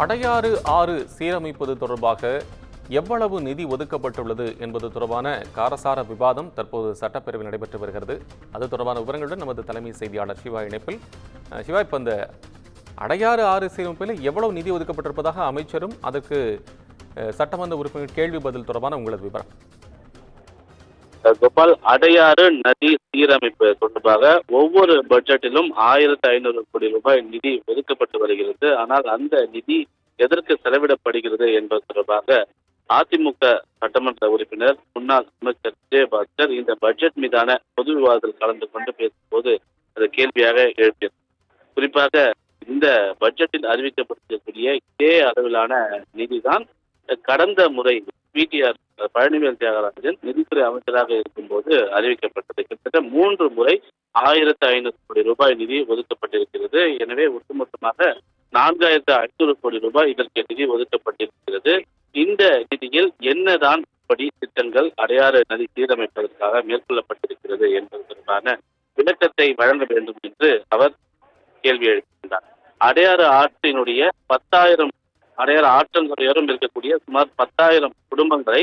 அடையாறு ஆறு சீரமைப்பது தொடர்பாக எவ்வளவு நிதி ஒதுக்கப்பட்டுள்ளது என்பது தொடர்பான காரசார விவாதம் தற்போது சட்டப்பேரவையில் நடைபெற்று வருகிறது. அது தொடர்பான விவரங்களுடன் நமது தலைமை செய்தியாளர் சிவா இணைப்பில். சிவா, இப்போ இந்த அடையாறு ஆறு சீரமைப்பில் எவ்வளவு நிதி ஒதுக்கப்பட்டிருப்பதாக அமைச்சரும் அதற்கு சட்டமன்ற உறுப்பினர் கேள்வி பதில் தொடர்பான உங்களது விவரம்? கோபால், அடையாறு நதி சீரமைப்பு தொடர்பாக ஒவ்வொரு பட்ஜெட்டிலும் 1500 கோடி ரூபாய் நிதி ஒதுக்கப்பட்டு வருகிறது. ஆனால் அந்த நிதி எதற்கு செலவிடப்படுகிறது என்பது தொடர்பாக அதிமுக சட்டமன்ற உறுப்பினர் முன்னாள் அமைச்சர் விஜயபாஸ்கர் இந்த பட்ஜெட் மீதான பொது விவாதத்தில் கலந்து கொண்டு பேசும்போது அது கேள்வியாக எழுப்பியது. குறிப்பாக இந்த பட்ஜெட்டில் அறிவிக்கப்பட்டிருக்கக்கூடிய இதே அளவிலான நிதிதான் கடந்த முறை பிடிஆர் பழனிவேல் தியாகராஜன் நிதித்துறை அமைச்சராக இருக்கும்போது அறிவிக்கப்பட்டது. கிட்டத்தட்ட 3 முறை 1500 கோடி ரூபாய் நிதி ஒதுக்கப்பட்டிருக்கிறது. எனவே ஒட்டுமொத்தமாக 4500 கோடி ரூபாய் இதற்கு நிதி ஒதுக்கப்பட்டிருக்கிறது. இந்த நிதியில் என்னதான் படி திட்டங்கள் அடையாறு நதி சீரமைப்பதற்காக மேற்கொள்ளப்பட்டிருக்கிறது என்பது தொடர்பான விளக்கத்தை வழங்க வேண்டும் என்று அவர் கேள்வி எழுப்பினார். அடையாறு ஆற்றினுடைய 10,000 அடையாறு ஆற்றங்கரையோரம் இருக்கக்கூடிய சுமார் 10,000 குடும்பங்களை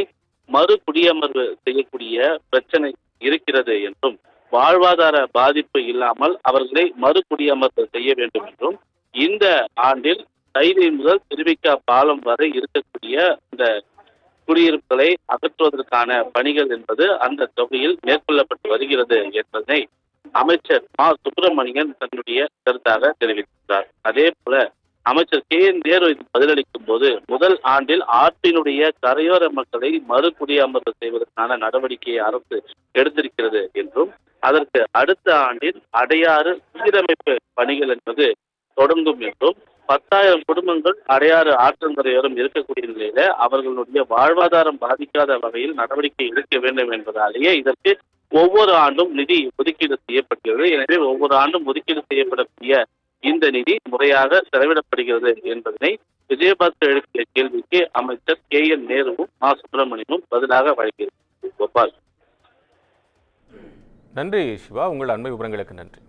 மறு குடியமர்வு செய்யக்கூடிய பிரச்சனை இருக்கிறது என்றும், வாழ்வாதார பாதிப்பு இல்லாமல் அவர்களை மறு குடியமர்வு செய்ய வேண்டும் என்றும், இந்த ஆண்டில் தைதை முதல் திருவிக்கா பாலம் வரை இருக்கக்கூடிய இந்த குடியிருப்புகளை அகற்றுவதற்கான பணிகள் என்பது அந்த தொகையில் மேற்கொள்ளப்பட்டு வருகிறது என்பதை அமைச்சர் மா சுப்பிரமணியன் தன்னுடைய கருத்தாக தெரிவித்தார். அதே போல அமைச்சர் KN நேரு பதிலளிக்கும் போது முதல் ஆண்டில் ஆற்றினுடைய கரையோர மக்களை மறு குடியமர்வு செய்வதற்கான நடவடிக்கையை அரசு எடுத்திருக்கிறது என்றும், அதற்கு அடுத்த ஆண்டில் அடையாறு சீரமைப்பு பணிகள் என்பது தொடங்கும் என்றும், 10,000 குடும்பங்கள் அடையாறு ஆற்றங்கரையோரம் இருக்கக்கூடிய நிலையில அவர்களுடைய வாழ்வாதாரம் பாதிக்காத வகையில் நடவடிக்கை எடுக்க வேண்டும் என்பதாலேயே இதற்கு ஒவ்வொரு ஆண்டும் நிதி ஒதுக்கீடு செய்யப்படுகிறது. எனவே ஒவ்வொரு ஆண்டும் ஒதுக்கீடு செய்யப்படக்கூடிய இந்த நிதி முறையாக செலவிடப்படுகிறது என்பதனை விஜயபாஸ்கர் எழுப்பிய கேள்விக்கு அமைச்சர் KN நேருவும் மா சுப்பிரமணியனும் பதிலாக வழங்கியிருக்கிறார். கோபால், நன்றி சிவா, உங்கள் அண்மை விவரங்களுக்கு நன்றி.